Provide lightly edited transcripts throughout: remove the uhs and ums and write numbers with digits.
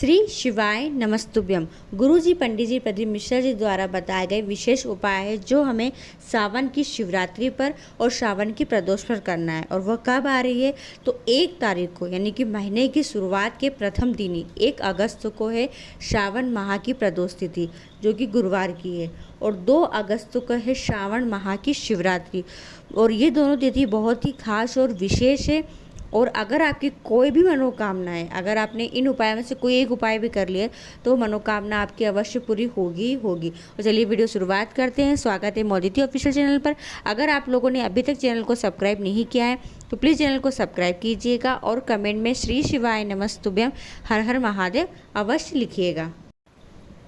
श्री शिवाय नमस्तुभ्यम। गुरुजी पंडित जी प्रदीप मिश्रा जी द्वारा बताए गए विशेष उपाय है जो हमें सावन की शिवरात्रि पर और सावन की प्रदोष पर करना है। और वह कब आ रही है तो 1 तारीख को, यानी कि महीने की शुरुआत के प्रथम दिन ही 1 अगस्त को है श्रावण माह की प्रदोष तिथि, जो कि गुरुवार की है। और 2 अगस्त को है श्रावण माह की शिवरात्रि। और ये दोनों तिथि बहुत ही खास और विशेष है। और अगर आपकी कोई भी मनोकामना है, अगर आपने इन उपायों में से कोई एक उपाय भी कर लिया तो मनोकामना आपकी अवश्य पूरी होगी ही होगी। तो चलिए वीडियो शुरुआत करते हैं। स्वागत है मोदिती ऑफिशियल चैनल पर। अगर आप लोगों ने अभी तक चैनल को सब्सक्राइब नहीं किया है तो प्लीज़ चैनल को सब्सक्राइब कीजिएगा और कमेंट में श्री शिवाय नमस्तुभ्यम हर हर महादेव अवश्य लिखिएगा।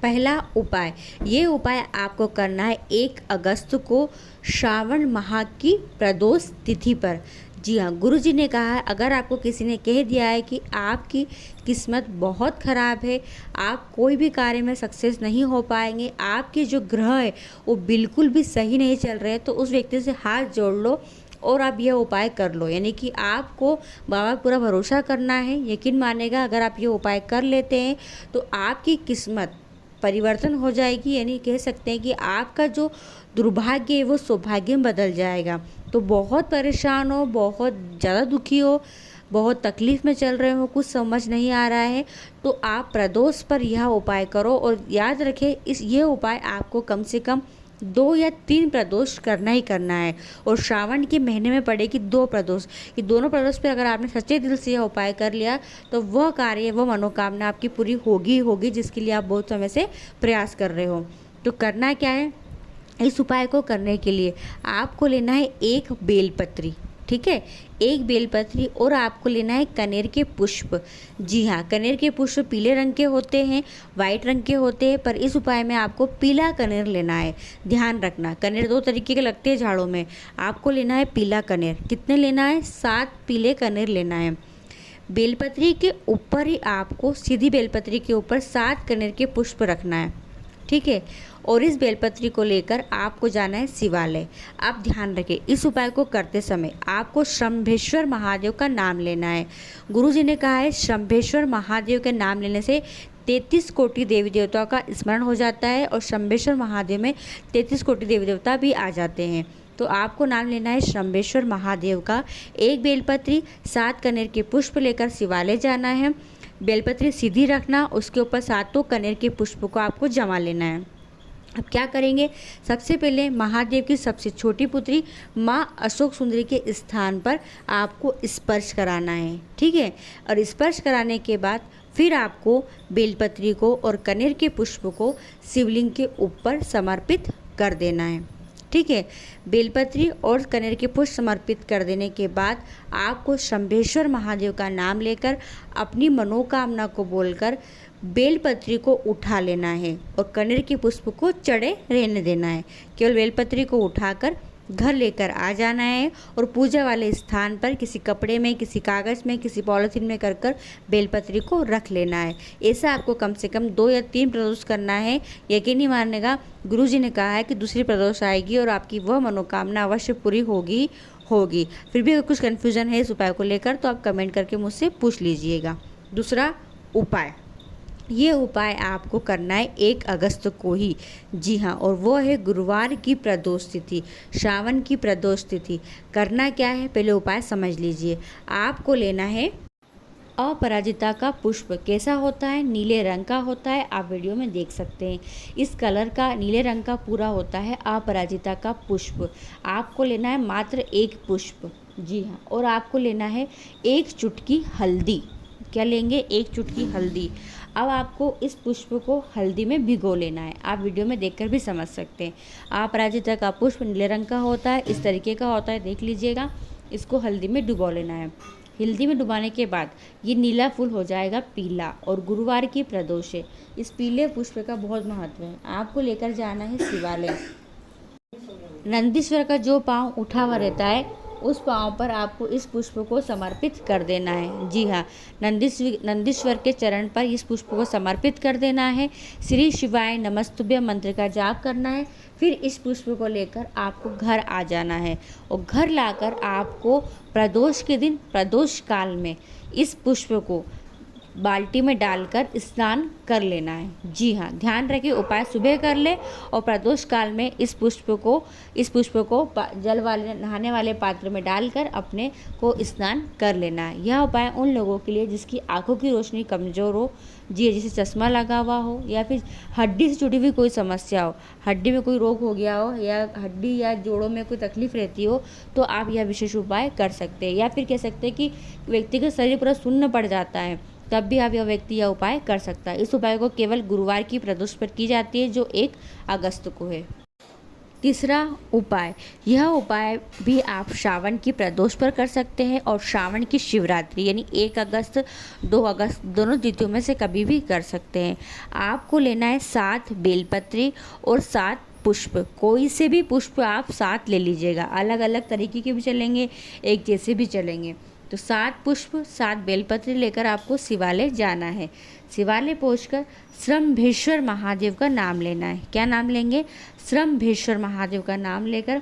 पहला उपाय, ये उपाय आपको करना है 1 अगस्त को श्रावण माह की प्रदोष तिथि पर। जी हाँ, गुरुजी ने कहा है, अगर आपको किसी ने कह दिया है कि आपकी किस्मत बहुत ख़राब है, आप कोई भी कार्य में सक्सेस नहीं हो पाएंगे, आपके जो ग्रह है वो बिल्कुल भी सही नहीं चल रहे, तो उस व्यक्ति से हाथ जोड़ लो और आप यह उपाय कर लो। यानी कि आपको बाबा पूरा भरोसा करना है, यकीन मानेगा। अगर आप ये उपाय कर लेते हैं तो आपकी किस्मत परिवर्तन हो जाएगी। यानी कह सकते हैं कि आपका जो दुर्भाग्य है वो सौभाग्य में बदल जाएगा। तो बहुत परेशान हो, बहुत ज़्यादा दुखी हो, बहुत तकलीफ़ में चल रहे हो, कुछ समझ नहीं आ रहा है, तो आप प्रदोष पर यह उपाय करो। और याद रखें, ये उपाय आपको कम से कम 2 या 3 प्रदोष करना ही करना है। और श्रावण के महीने में पड़ेगी 2 प्रदोष। ये दोनों प्रदोष पे अगर आपने सच्चे दिल से यह उपाय कर लिया तो वह कार्य, वह मनोकामना आपकी पूरी होगी होगी, जिसके लिए आप बहुत समय से प्रयास कर रहे हो। तो करना क्या है, इस उपाय को करने के लिए आपको लेना है 1 बेलपत्री, ठीक है, 1 बेलपत्री। और आपको लेना है कनेर के पुष्प। जी हाँ, कनेर के पुष्प पीले रंग के होते हैं, वाइट रंग के होते हैं, पर इस उपाय में आपको पीला कनेर लेना है। ध्यान रखना, कनेर 2 तरीके के लगते हैं झाड़ों में, आपको लेना है पीला कनेर। कितने लेना है? 7 पीले कनेर लेना है। बेलपत्री के ऊपर ही आपको, सीधी बेलपत्री के ऊपर 7 कनेर के पुष्प रखना है, ठीक है। और इस बेलपत्री को लेकर आपको जाना है शिवालय। आप ध्यान रखें, इस उपाय को करते समय आपको शंभेश्वर महादेव का नाम लेना है। गुरुजी ने कहा है शंभेश्वर महादेव के नाम लेने से 33 कोटि देवी देवताओं का स्मरण हो जाता है। और शंभेश्वर महादेव में 33 कोटि देवी देवता भी आ जाते हैं। तो आपको नाम लेना है शंभेश्वर महादेव का। 1 बेलपत्री, 7 कनेर के पुष्प लेकर शिवालय जाना है। बेलपत्री सीधी रखना, उसके ऊपर 7 कनेर के पुष्प को आपको जमा लेना है। अब क्या करेंगे, सबसे पहले महादेव की सबसे छोटी पुत्री माँ अशोक सुंदरी के स्थान पर आपको स्पर्श कराना है, ठीक है। और स्पर्श कराने के बाद फिर आपको बेलपत्री को और कनेर के पुष्प को शिवलिंग के ऊपर समर्पित कर देना है, ठीक है। बेलपत्री और कनेर के पुष्प समर्पित कर देने के बाद आपको शंभेश्वर महादेव का नाम लेकर अपनी मनोकामना को बोलकर बेलपत्री को उठा लेना है और कनेर के पुष्प को चढ़े रहने देना है। केवल बेलपत्री को उठाकर घर लेकर आ जाना है और पूजा वाले स्थान पर किसी कपड़े में, किसी कागज़ में, किसी पॉलिथीन में कर बेलपत्री को रख लेना है। ऐसा आपको कम से कम 2 या 3 प्रदोष करना है। यकीन नहीं मानेगा, गुरुजी ने कहा है कि दूसरी प्रदोष आएगी और आपकी वह मनोकामना अवश्य पूरी होगी होगी। फिर भी अगर कुछ कन्फ्यूज़न है इस उपाय को लेकर तो आप कमेंट करके मुझसे पूछ लीजिएगा। दूसरा उपाय, ये उपाय आपको करना है 1 अगस्त को ही। जी हाँ, और वो है गुरुवार की प्रदोष तिथि, श्रावण की प्रदोष तिथि। करना क्या है, पहले उपाय समझ लीजिए। आपको लेना है अपराजिता का पुष्प। कैसा होता है? नीले रंग का होता है, आप वीडियो में देख सकते हैं। इस कलर का, नीले रंग का पूरा होता है अपराजिता का पुष्प। आपको लेना है मात्र 1 पुष्प। जी हाँ, और आपको लेना है 1 चुटकी हल्दी। क्या लेंगे? 1 चुटकी हल्दी। अब आपको इस पुष्प को हल्दी में भिगो लेना है, आप वीडियो में देखकर भी समझ सकते हैं। अपराजिता का पुष्प नीले रंग का होता है, इस तरीके का होता है, देख लीजिएगा। इसको हल्दी में डुबो लेना है। हल्दी में डुबाने के बाद ये नीला फूल हो जाएगा पीला। और गुरुवार की प्रदोष है, इस पीले पुष्प का बहुत महत्व है। आपको लेकर जाना है शिवालय। नंदीश्वर का जो पाँव उठा हुआ रहता है उस पाँव पर आपको इस पुष्प को समर्पित कर देना है। जी हाँ, नंदीश्वर के चरण पर इस पुष्प को समर्पित कर देना है। श्री शिवाय नमस्तुभ्य मंत्र का जाप करना है। फिर इस पुष्प को लेकर आपको घर आ जाना है और घर लाकर आपको प्रदोष के दिन, प्रदोष काल में इस पुष्प को बाल्टी में डालकर स्नान कर लेना है। जी हाँ, ध्यान रखें, उपाय सुबह कर ले और प्रदोष काल में इस पुष्प को जल वाले नहाने वाले पात्र में डालकर अपने को स्नान कर लेना है। यह उपाय उन लोगों के लिए जिसकी आंखों की रोशनी कमज़ोर हो, जी जैसे चश्मा लगा हुआ हो या फिर हड्डी से जुड़ी हुई कोई समस्या हो, हड्डी में कोई रोग हो गया हो या हड्डी या जोड़ों में कोई तकलीफ रहती हो, तो आप यह विशेष उपाय कर सकते हैं। या फिर कह सकते हैं कि व्यक्ति का शरीर पूरा सुन्न पड़ जाता है, तब भी आप यह व्यक्ति यह उपाय कर सकता है। इस उपाय को केवल गुरुवार की प्रदोष पर की जाती है, जो 1 अगस्त को है। तीसरा उपाय, यह उपाय भी आप श्रावण की प्रदोष पर कर सकते हैं और श्रावण की शिवरात्रि यानी 1 अगस्त 2 अगस्त दोनों तिथियों में से कभी भी कर सकते हैं। आपको लेना है 7 बेलपत्री और 7 पुष्प, कोई से भी पुष्प आप 7 ले लीजिएगा, अलग अलग तरीके के भी चलेंगे, एक जैसे भी चलेंगे। तो 7 पुष्प 7 बेलपत्री लेकर आपको शिवालय जाना है। शिवालय पहुंचकर श्रम्भेश्वर महादेव का नाम लेना है। क्या नाम लेंगे? श्रम्भेश्वर महादेव का नाम लेकर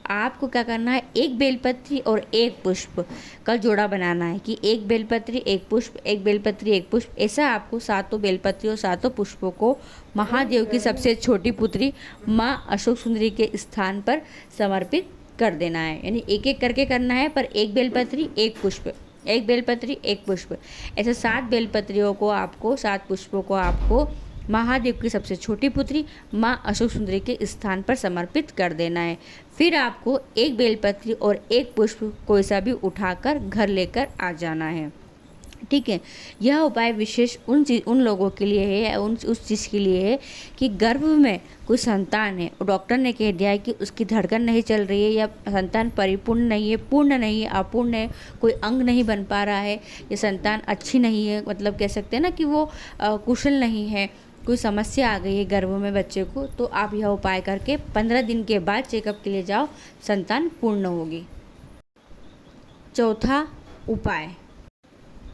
आपको क्या करना है, 1 बेलपत्री और 1 पुष्प का जोड़ा बनाना है कि 1 बेलपत्री 1 पुष्प, 1 बेलपत्री 1 पुष्प, ऐसा आपको 7 बेलपत्री और 7 पुष्पों को महादेव की सबसे छोटी पुत्री माँ अशोक सुंदरी के स्थान पर समर्पित कर देना है। यानी एक एक करके करना है, पर 1 बेलपत्री 1 पुष्प, 1 बेलपत्री 1 पुष्प, ऐसे 7 बेलपत्रियों को आपको 7 पुष्पों को आपको महादेव की सबसे छोटी पुत्री माँ अशोक सुंदरी के स्थान पर समर्पित कर देना है। फिर आपको 1 बेलपत्री और 1 पुष्प कोई सा भी उठाकर घर लेकर आ जाना है। ठीक है, यह उपाय विशेष उन लोगों के लिए है, उस चीज़ के लिए है कि गर्भ में कोई संतान है और डॉक्टर ने कह दिया है कि उसकी धड़कन नहीं चल रही है या संतान परिपूर्ण नहीं है, पूर्ण नहीं है, अपूर्ण है, कोई अंग नहीं बन पा रहा है, ये संतान अच्छी नहीं है, मतलब कह सकते हैं ना कि वो कुशल नहीं है, कोई समस्या आ गई है गर्भ में बच्चे को, तो आप यह उपाय करके 15 दिन के बाद चेकअप के लिए जाओ, संतान पूर्ण होगी। चौथा उपाय,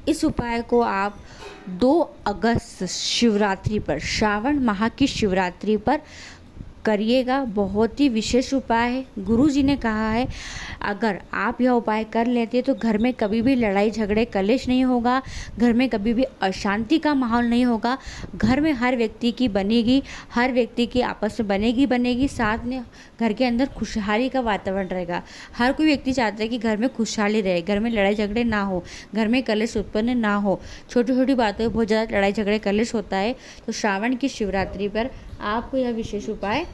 इस उपाय को आप 2 अगस्त शिवरात्रि पर, श्रावण माह की शिवरात्रि पर करिएगा। बहुत ही विशेष उपाय है। गुरुजी ने कहा है अगर आप यह उपाय कर लेते तो घर में कभी भी लड़ाई झगड़े कलेश नहीं होगा, घर में कभी भी अशांति का माहौल नहीं होगा, घर में हर व्यक्ति की बनेगी, हर व्यक्ति की आपस में बनेगी, साथ में घर के अंदर खुशहाली का वातावरण रहेगा। हर कोई व्यक्ति चाहता है कि घर में खुशहाली रहे, घर में लड़ाई झगड़े ना हो, घर में कलेश उत्पन्न ना हो, छोटी छोटी बातों में बहुत ज़्यादा लड़ाई झगड़े कलेश होता है। तो श्रावण की शिवरात्रि पर आपको यह विशेष उपाय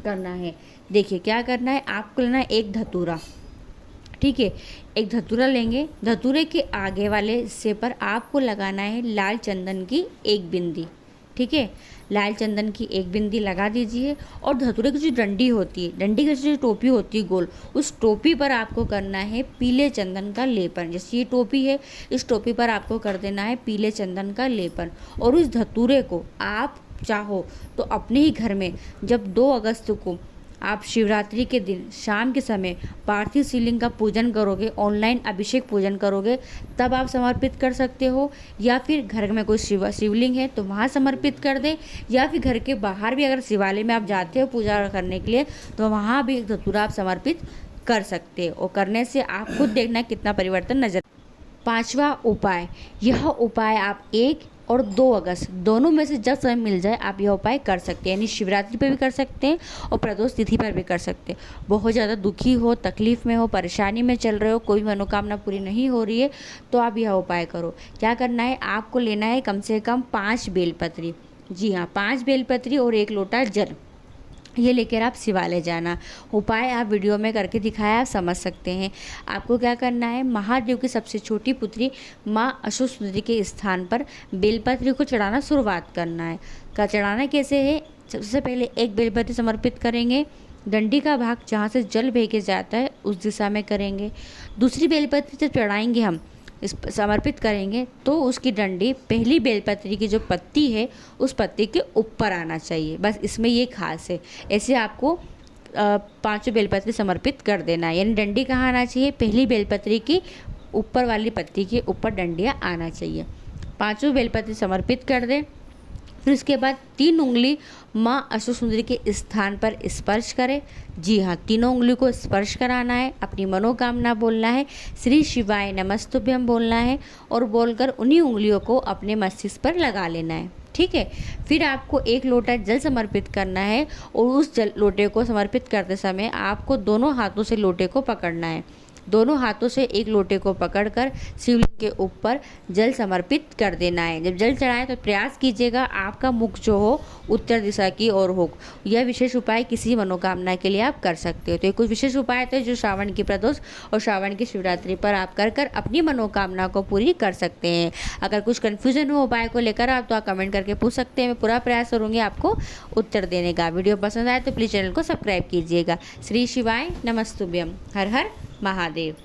करना है। देखिए क्या करना है, आपको लेना है 1 धतूरा। ठीक है, 1 धतूरा लेंगे, धतूरे के आगे वाले हिस्से पर आपको लगाना है लाल चंदन की 1 बिंदी। ठीक है, लाल चंदन की 1 बिंदी लगा दीजिए और धतूरे की जो डंडी होती है, डंडी की जो टोपी होती है गोल, उस टोपी पर आपको करना है पीले चंदन का लेपन। जैसे ये टोपी है, इस टोपी पर आपको कर देना है पीले चंदन का लेपन। और उस धतूरे को आप चाहो तो अपने ही घर में जब 2 अगस्त को आप शिवरात्रि के दिन शाम के समय पार्थिव शिवलिंग का पूजन करोगे, ऑनलाइन अभिषेक पूजन करोगे, तब आप समर्पित कर सकते हो। या फिर घर में कोई शिवलिंग है तो वहाँ समर्पित कर दे, या फिर घर के बाहर भी अगर शिवालय में आप जाते हो पूजा करने के लिए तो वहाँ भी एक धतूरा आप समर्पित कर सकते हो। और करने से आप खुद देखना कितना परिवर्तन नजर। 5वां उपाय, यह उपाय आप 1 और 2 अगस्त दोनों में से जब समय मिल जाए आप यह उपाय कर सकते हैं। यानी शिवरात्रि पर भी कर सकते हैं और प्रदोष तिथि पर भी कर सकते हैं। बहुत ज़्यादा दुखी हो, तकलीफ़ में हो, परेशानी में चल रहे हो, कोई मनोकामना पूरी नहीं हो रही है, तो आप यह उपाय करो। क्या करना है, आपको लेना है कम से कम 5 बेलपत्री। जी हाँ, 5 बेलपत्री और 1 लोटा जल, ये लेकर आप शिवालय जाना। उपाय आप वीडियो में करके दिखाया, आप समझ सकते हैं। आपको क्या करना है, महादेव की सबसे छोटी पुत्री माँ अशोक सुंदरी के स्थान पर बेलपत्री को चढ़ाना शुरुआत करना है। का चढ़ाना कैसे है, सबसे पहले 1 बेलपत्री समर्पित करेंगे, डंडी का भाग जहाँ से जल भेजे जाता है उस दिशा में करेंगे। दूसरी बेलपत्री जब चढ़ाएंगे हम, इस समर्पित करेंगे तो उसकी डंडी पहली बेलपत्री की जो पत्ती है उस पत्ती के ऊपर आना चाहिए। बस इसमें ये खास है। ऐसे आपको 5 बेलपत्री समर्पित कर देना है। यानी डंडी कहाँ आना चाहिए, पहली बेलपत्री की ऊपर वाली पत्ती के ऊपर डंडियाँ आना चाहिए। 5 बेलपत्री समर्पित कर दें। फिर उसके बाद 3 उंगली माँ अष्टसुंदरी के स्थान पर स्पर्श करें। जी हाँ, तीनों उंगली को स्पर्श कराना है, अपनी मनोकामना बोलना है, श्री शिवाय नमस्तुभ्यम बोलना है और बोलकर उन्हीं उंगलियों को अपने मस्तिष्क पर लगा लेना है। ठीक है। फिर आपको 1 लोटा जल समर्पित करना है और उस लोटे को समर्पित करते समय आपको दोनों हाथों से लोटे को पकड़ना है। दोनों हाथों से एक लोटे को पकड़कर शिवलिंग के ऊपर जल समर्पित कर देना है। जब जल चढ़ाएं तो प्रयास कीजिएगा आपका मुख जो हो उत्तर दिशा की ओर हो। यह विशेष उपाय किसी मनोकामना के लिए आप कर सकते हो। तो ये कुछ विशेष उपाय थे जो श्रावण की प्रदोष और श्रावण की शिवरात्रि पर आप कर अपनी मनोकामना को पूरी कर सकते हैं। अगर कुछ कन्फ्यूजन हो उपाय को लेकर आप तो आप कमेंट करके पूछ सकते हैं। मैं पूरा प्रयास करूँगी आपको उत्तर देने का। वीडियो पसंद आए तो प्लीज़ चैनल को सब्सक्राइब कीजिएगा। श्री शिवाय नमस्तुभ्यम। हर हर महादेव।